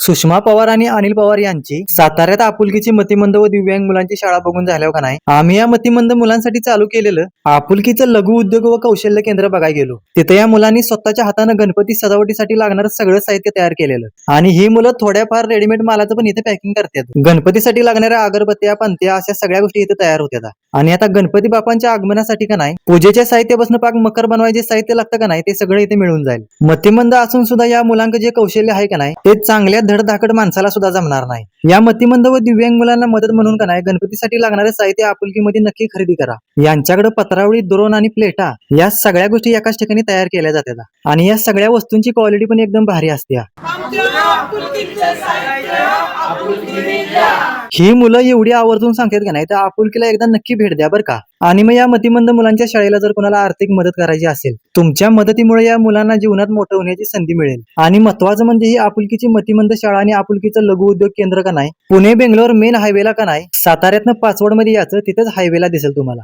सुषमा पवार आणि अनिल पवार यांची साताऱ्यात आपुलकीची मतिमंद व दिव्यांग मुलांची शाळा बघून झाल्यावर का नाही आम्ही या मतिमंद मुलांसाठी चालू केलेलं आपुलकीचं लघु उद्योग व कौशल्य केंद्र बघायला गेलो. तिथे या मुलांनी स्वतःच्या हातानं गणपती सजावटीसाठी लागणारं सगळं साहित्य तयार केलेलं आणि ही मुलं थोड्याफार रेडीमेड मालाचं पण इथे पॅकिंग करतात. गणपतीसाठी लागणाऱ्या अगरबत्त्या, पंत्या अशा सगळ्या गोष्टी इथे तयार होत्या. आणि आता गणपती बापांच्या आगमनासाठी का नाही पूजेच्या साहित्यापासून पाक मकर बनवायचे साहित्य लागतं का नाही ते सगळं इथे मिळून जाईल. मतिमंद असून सुद्धा या मुलांचं जे कौशल्य आहे का नाही ते चांगल्या धडधाकड माणसाला सुद्धा जमणार नाही. या मतिमंद व दिव्यांग मुलांना मदत म्हणून का नाही गणपतीसाठी लागणारे साहित्य आपुलकीमध्ये नक्की खरेदी करा. यांच्याकडे पत्रावळी, द्रोण आणि प्लेटा या सगळ्या गोष्टी एकाच ठिकाणी तयार केल्या जातात आणि या सगळ्या वस्तूंची क्वालिटी पण एकदम भारी असते. ही मुलं एवढी आवर्जून सांगतात का नाही तर आपुलकीला एकदा नक्की भेट द्या बरं का. आणि मग या मतिमंद मुलांच्या शाळेला जर कोणाला आर्थिक मदत करायची असेल तुमच्या मदतीमुळे या मुलांना जीवनात मोठं होण्याची संधी मिळेल. आणि महत्वाचं म्हणजे ही आपुलकीची मतिमंद शाळा आणि आपुलकीचं लघु उद्योग केंद्र का नाही पुणे बेंगलोर मेन हायवेला का नाही साताऱ्यातनं पाचवड मध्ये याचं तिथेच हायवेला दिसेल तुम्हाला.